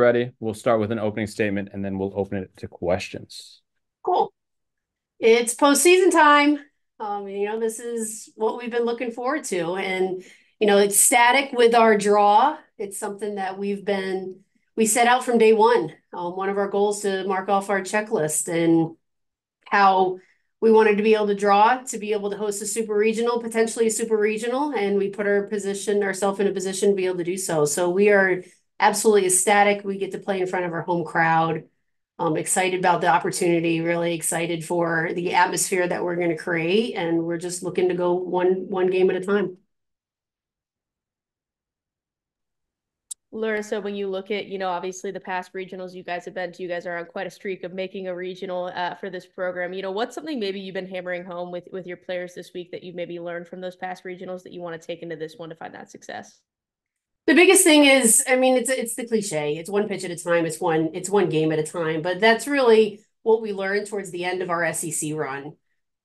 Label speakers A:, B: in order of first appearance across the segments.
A: ready, we'll start with an opening statement and then we'll open it to questions.
B: Cool. It's postseason time. This is what we've been looking forward to. And, it's static with our draw. It's something that we set out from day one. One of our goals to mark off our checklist and how we wanted to be able to draw to be able to host a super regional, potentially a super regional. And we put ourselves in a position to be able to do so. So we are absolutely ecstatic. We get to play in front of our home crowd. Excited about the opportunity, really excited for the atmosphere that we're going to create, and we're just looking to go one game at a time.
C: Larissa, when you look at, obviously the past regionals you guys have been to, you guys are on quite a streak of making a regional for this program. What's something maybe you've been hammering home with your players this week that you've maybe learned from those past regionals that you want to take into this one to find that success?
B: The biggest thing is, I mean, it's the cliche. It's one pitch at a time. It's one game at a time. But that's really what we learned towards the end of our SEC run.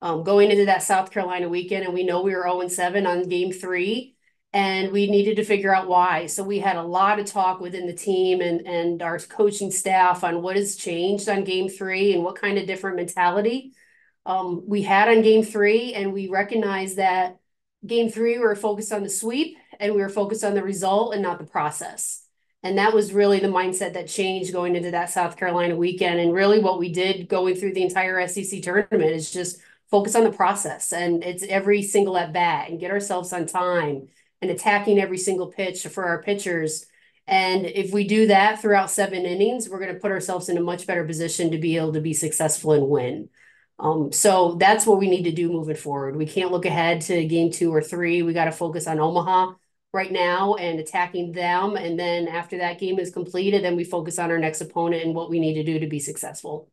B: Going into that South Carolina weekend, and we know we were 0-7 on game three, and we needed to figure out why. So we had a lot of talk within the team and our coaching staff on what has changed on game three and what kind of different mentality we had on game three. And we recognized that game three, we were focused on the sweep and we were focused on the result and not the process. And that was really the mindset that changed going into that South Carolina weekend. And really what we did going through the entire SEC tournament is just focus on the process. And it's every single at bat and get ourselves on time and attacking every single pitch for our pitchers. And if we do that throughout 7 innings, we're going to put ourselves in a much better position to be able to be successful and win. So that's what we need to do moving forward. We can't look ahead to game 2 or 3. We got to focus on Omaha right now and attacking them. And then after that game is completed, then we focus on our next opponent and what we need to do to be successful.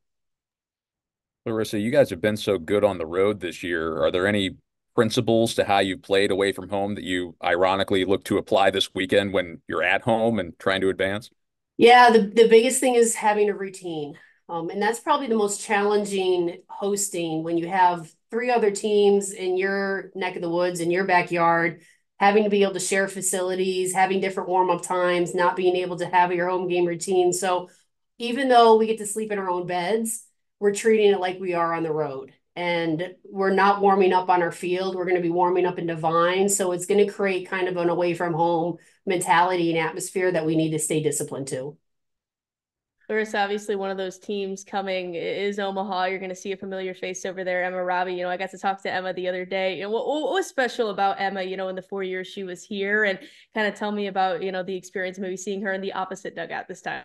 A: Larissa, you guys have been so good on the road this year. Are there any principles to how you played away from home that you ironically look to apply this weekend when you're at home and trying to advance?
B: Yeah, the biggest thing is having a routine. And that's probably the most challenging hosting when you have 3 other teams in your neck of the woods, in your backyard, having to be able to share facilities, having different warm-up times, not being able to have your home game routine. So even though we get to sleep in our own beds, we're treating it like we are on the road. And we're not warming up on our field. We're going to be warming up in Devine. So it's going to create kind of an away from home mentality and atmosphere that we need to stay disciplined to.
C: Larissa, obviously one of those teams coming is Omaha. You're going to see a familiar face over there, Emma Robbie. I got to talk to Emma the other day. What was special about Emma, in the 4 years she was here, and kind of tell me about, the experience, maybe seeing her in the opposite dugout this time.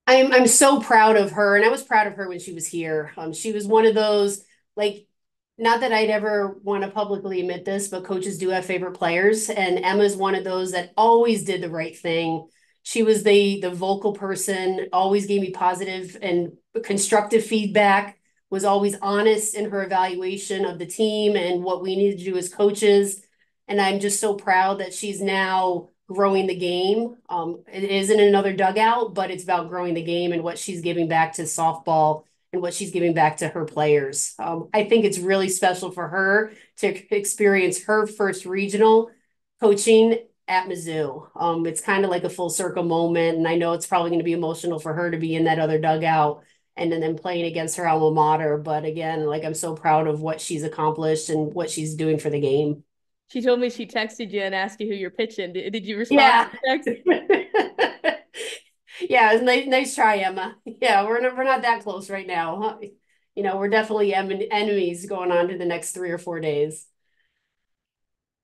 B: I'm so proud of her, and I was proud of her when she was here. She was one of those, like, not that I'd ever want to publicly admit this, but coaches do have favorite players, and Emma's one of those that always did the right thing. She was the vocal person, always gave me positive and constructive feedback, was always honest in her evaluation of the team and what we need to do as coaches. And I'm just so proud that she's now growing the game. It isn't another dugout, but it's about growing the game and what she's giving back to softball and what she's giving back to her players. I think it's really special for her to experience her first regional coaching at Mizzou. It's kind of like a full circle moment. And I know it's probably going to be emotional for her to be in that other dugout and then playing against her alma mater. But again, like I'm so proud of what she's accomplished and what she's doing for the game.
C: She told me she texted you and asked you who you're pitching. Did you respond
B: Yeah.
C: to the text?
B: Yeah, it's nice try, Emma. Yeah, we're not that close right now. Huh? We're definitely enemies going on to the next 3 or 4 days.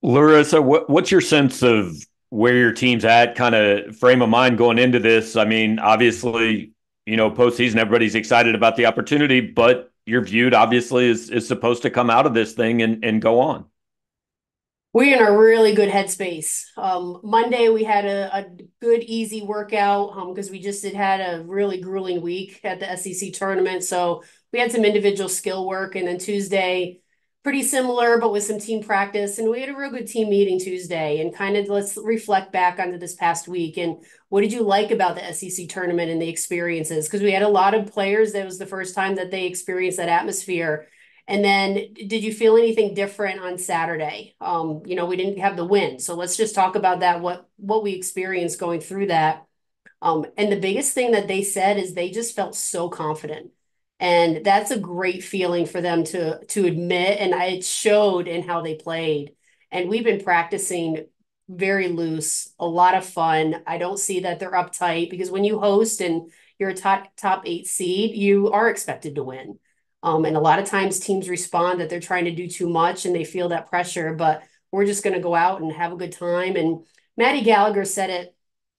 D: Larissa, what's your sense of where your team's at, kind of frame of mind going into this? I mean, obviously, postseason, everybody's excited about the opportunity, but you're viewed obviously is supposed to come out of this thing and go on.
B: We're in a really good headspace. Monday we had a good easy workout because we just had a really grueling week at the SEC tournament. So we had some individual skill work, and then Tuesday pretty similar, but with some team practice. And we had a real good team meeting Tuesday and kind of let's reflect back onto this past week. And what did you like about the SEC tournament and the experiences? Because we had a lot of players that was the first time that they experienced that atmosphere. And then did you feel anything different on Saturday? We didn't have the win. So let's just talk about that, what we experienced going through that. And the biggest thing that they said is they just felt so confident. And that's a great feeling for them to admit. And it showed in how they played. And we've been practicing very loose, a lot of fun. I don't see that they're uptight because when you host and you're a top 8 seed, you are expected to win. And a lot of times teams respond that they're trying to do too much and they feel that pressure, but we're just going to go out and have a good time. And Maddie Gallagher said it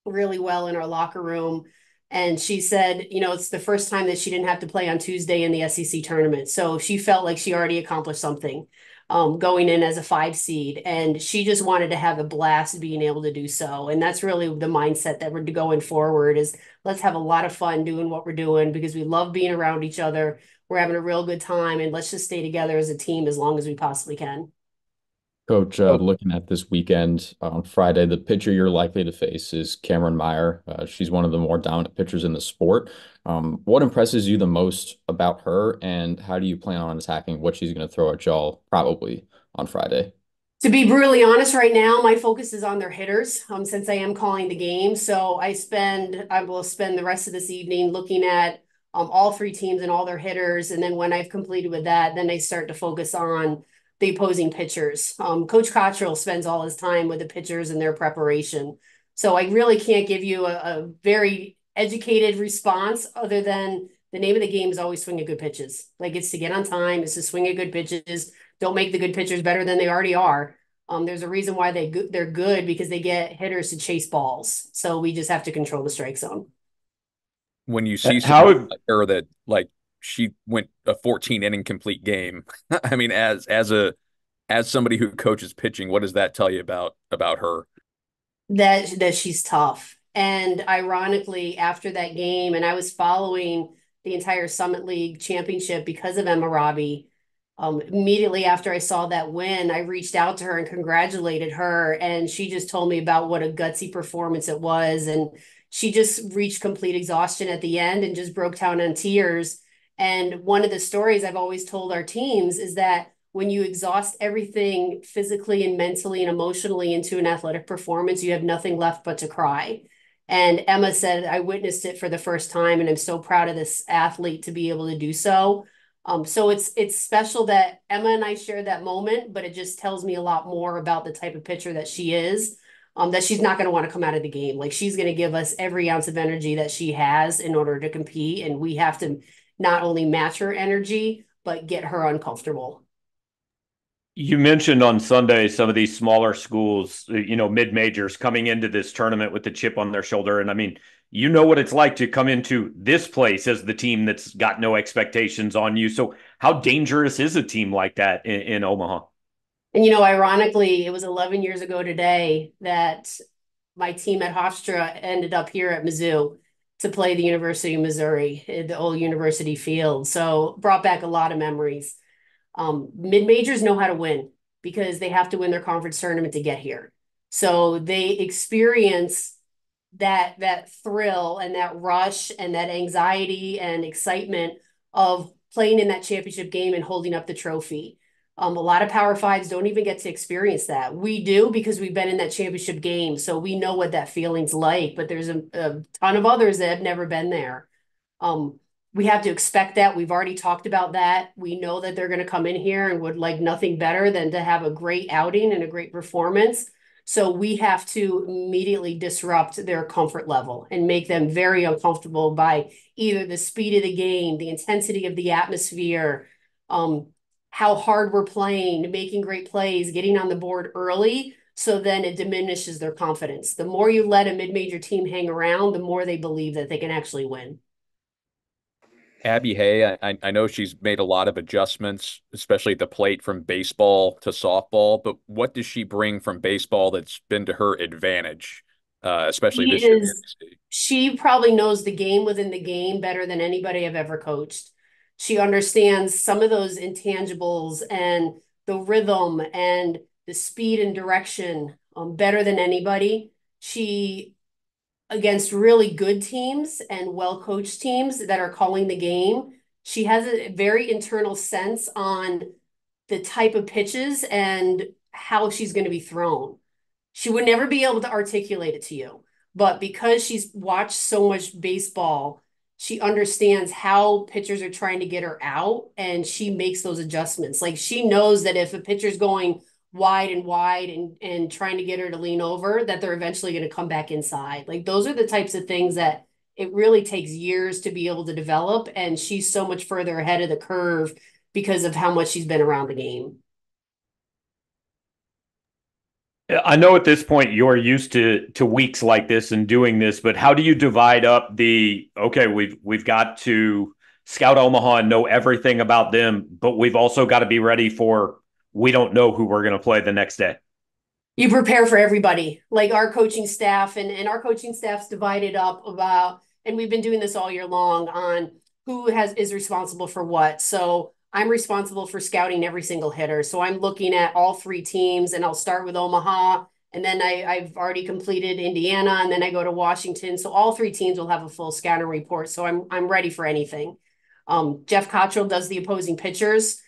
B: really well in our locker room. And she said, it's the first time that she didn't have to play on Tuesday in the SEC tournament. So she felt like she already accomplished something going in as a 5 seed. And she just wanted to have a blast being able to do so. And that's really the mindset that we're going forward is let's have a lot of fun doing what we're doing because we love being around each other. We're having a real good time and let's just stay together as a team as long as we possibly can.
E: Coach, looking at this weekend on Friday, the pitcher you're likely to face is Cameron Meyer. She's one of the more dominant pitchers in the sport. What impresses you the most about her, and how do you plan on attacking what she's going to throw at y'all probably on Friday?
B: To be brutally honest, right now, my focus is on their hitters, since I am calling the game. So I will spend the rest of this evening looking at all 3 teams and all their hitters. And then when I've completed with that, then I start to focus on the opposing pitchers. Coach Cottrell spends all his time with the pitchers and their preparation. So I really can't give you a very educated response other than the name of the game is always swing at good pitches. Like it's to get on time, it's to swing at good pitches. Don't make the good pitchers better than they already are. There's a reason why they're good because they get hitters to chase balls. So we just have to control the strike zone.
A: When you see
D: How
A: somebody like her that like she went a 14 inning complete game, I mean, as somebody who coaches pitching, what does that tell you about her?
B: That she's tough. And ironically, after that game, and I was following the entire Summit League championship because of Emma Robbie. Immediately after I saw that win, I reached out to her and congratulated her. And she just told me about what a gutsy performance it was. And she just reached complete exhaustion at the end and just broke down in tears. And one of the stories I've always told our teams is that when you exhaust everything physically and mentally and emotionally into an athletic performance, you have nothing left but to cry. And Emma said, I witnessed it for the first time, and I'm so proud of this athlete to be able to do so. So it's special that Emma and I shared that moment, but it just tells me a lot more about the type of pitcher that she is. That she's not going to want to come out of the game. Like she's going to give us every ounce of energy that she has in order to compete, and we have to not only match her energy but get her uncomfortable.
D: You mentioned on Sunday some of these smaller schools, mid-majors coming into this tournament with the chip on their shoulder. And I mean, you know what it's like to come into this place as the team that's got no expectations on you. So how dangerous is a team like that in Omaha?
B: And, ironically, it was 11 years ago today that my team at Hofstra ended up here at Mizzou to play the University of Missouri, the old university field. So brought back a lot of memories. Mid-majors know how to win because they have to win their conference tournament to get here. So they experience that thrill and that rush and that anxiety and excitement of playing in that championship game and holding up the trophy. A lot of Power Fives don't even get to experience that. We do because we've been in that championship game, so we know what that feeling's like. But there's a ton of others that have never been there. We have to expect that. We've already talked about that. We know that they're going to come in here and would like nothing better than to have a great outing and a great performance. So we have to immediately disrupt their comfort level and make them very uncomfortable by either the speed of the game, the intensity of the atmosphere, how hard we're playing, making great plays, getting on the board early. So then it diminishes their confidence. The more you let a mid-major team hang around, the more they believe that they can actually win.
A: Abby Hay, I know she's made a lot of adjustments, especially at the plate from baseball to softball, but what does she bring from baseball that's been to her advantage, especially this year?
B: She probably knows the game within the game better than anybody I've ever coached. She understands some of those intangibles and the rhythm and the speed and direction better than anybody. She against really good teams and well-coached teams that are calling the game. She has a very internal sense on the type of pitches and how she's going to be thrown. She would never be able to articulate it to you, but because she's watched so much baseball, she understands how pitchers are trying to get her out, and she makes those adjustments. Like she knows that if a pitcher's going wide and wide and trying to get her to lean over, that they're eventually going to come back inside. Like those are the types of things that it really takes years to be able to develop, and she's so much further ahead of the curve because of how much she's been around the game.
D: I know at this point you're used to weeks like this and doing this, but how do you divide up the okay, we've got to scout Omaha and know everything about them, but we've also got to be ready for we don't know who we're going to play the next day.
B: You prepare for everybody, like our coaching staff, and our coaching staff's divided up about, and we've been doing this all year long on who is responsible for what. So I'm responsible for scouting every single hitter. So I'm looking at all three teams, and I'll start with Omaha, and then I've already completed Indiana, and then I go to Washington. So all three teams will have a full scouting report. So I'm ready for anything. Jeff Cottrell does the opposing pitchers.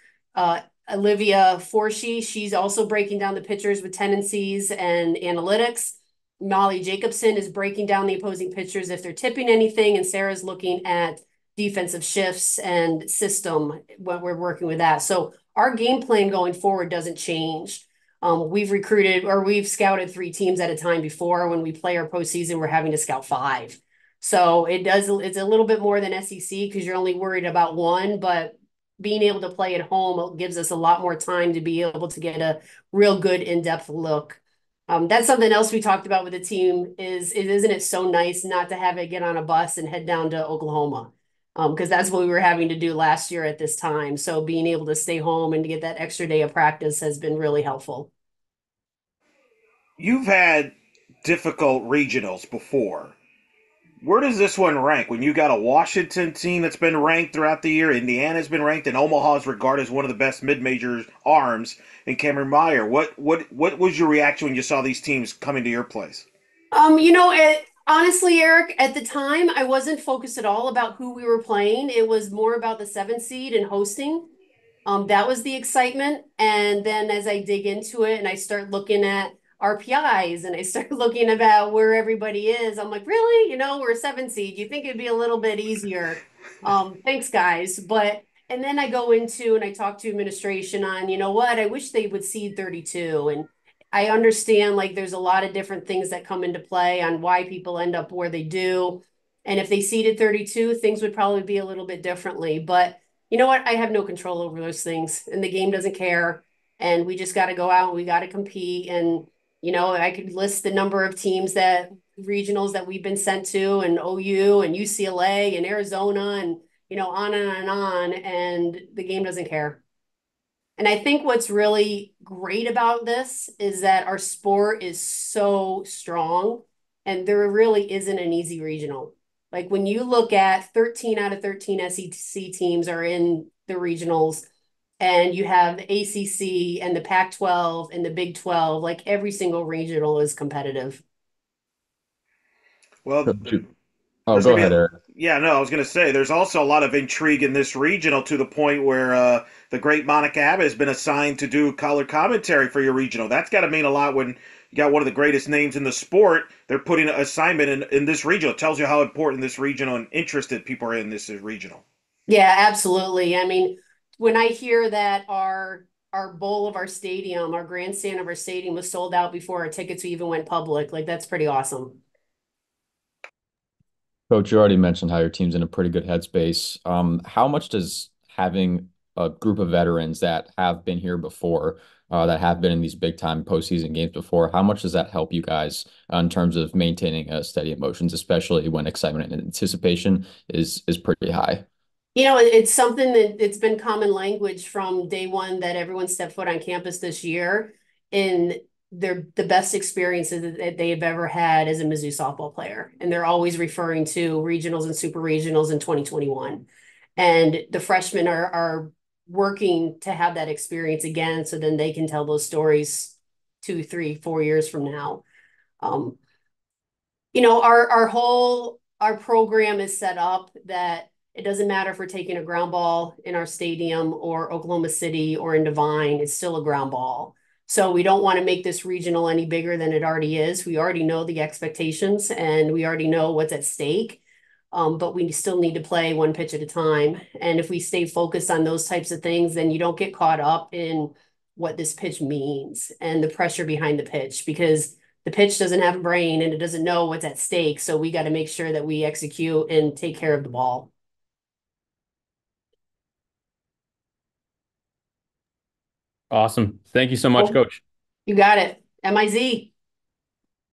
B: Olivia Forshee, she's also breaking down the pitchers with tendencies and analytics. Molly Jacobson is breaking down the opposing pitchers if they're tipping anything, and Sarah's looking at defensive shifts and system when we're working with that. So our game plan going forward doesn't change. We've recruited or we've scouted three teams at a time before. When we play our postseason, we're having to scout five. So it's a little bit more than SEC because you're only worried about one, but being able to play at home gives us a lot more time to be able to get a real good in-depth look. That's something else we talked about with the team isn't it so nice not to have it get on a bus and head down to Oklahoma? Because that's what we were having to do last year at this time. So being able to stay home and to get that extra day of practice has been really helpful.
F: You've had difficult regionals before. Where does this one rank? When you got a Washington team that's been ranked throughout the year, Indiana's been ranked, and Omaha's regarded as one of the best mid-major arms, and Cameron Meyer. What was your reaction when you saw these teams coming to your place?
B: Honestly, Eric, at the time, I wasn't focused at all about who we were playing. It was more about the 7th seed and hosting. That was the excitement. And then as I dig into it and I start looking at RPIs and I start looking about where everybody is, I'm like, really? We're a 7th seed. You think it'd be a little bit easier? Thanks, guys. And then I go into and I talk to administration on, you know what? I wish they would seed 32. And I understand like there's a lot of different things that come into play on why people end up where they do. And if they seeded 32, things would probably be a little bit differently. But you know what? I have no control over those things, and the game doesn't care. And we just got to go out and we got to compete. And, I could list the number of teams that regionals that we've been sent to, and OU and UCLA and Arizona, and, on and on. And the game doesn't care. And I think what's really great about this is that our sport is so strong, and there really isn't an easy regional. Like when you look at 13 out of 13 SEC teams are in the regionals, and you have the ACC and the Pac-12 and the Big 12, like every single regional is competitive.
F: Well,
E: Oh,
F: there's
E: go
F: going to
E: ahead,
F: be
E: Eric.
F: yeah, no, I was going to say there's also a lot of intrigue in this regional to the point where the great Monica Abbott has been assigned to do color commentary for your regional. That's got to mean a lot when you got one of the greatest names in the sport. They're putting an assignment in this regional. It tells you how important this regional and interested people are in this regional.
B: Yeah, absolutely. I mean, when I hear that our bowl of our stadium, our grandstand of our stadium was sold out before our tickets even went public, like that's pretty awesome.
E: Coach, you already mentioned how your team's in a pretty good headspace. How much does having a group of veterans that have been here before, that have been in these big time postseason games before, how much does that help you guys in terms of maintaining steady emotions, especially when excitement and anticipation is pretty high?
B: It's something that it's been common language from day one that everyone stepped foot on campus this year, and they're the best experiences that they've ever had as a Mizzou softball player. And they're always referring to regionals and super regionals in 2021. And the freshmen are working to have that experience again so then they can tell those stories 2, 3, 4 years from now. Um, our program is set up that it doesn't matter if we're taking a ground ball in our stadium or Oklahoma City or in Devine, it's still a ground ball. So we don't want to make this regional any bigger than it already is. We already know the expectations and we already know what's at stake. But we still need to play one pitch at a time. And if we stay focused on those types of things, then you don't get caught up in what this pitch means and the pressure behind the pitch, because the pitch doesn't have a brain and it doesn't know what's at stake. So we got to make sure that we execute and take care of the ball.
G: Awesome. Thank you so much, Coach.
B: You got it. MIZ.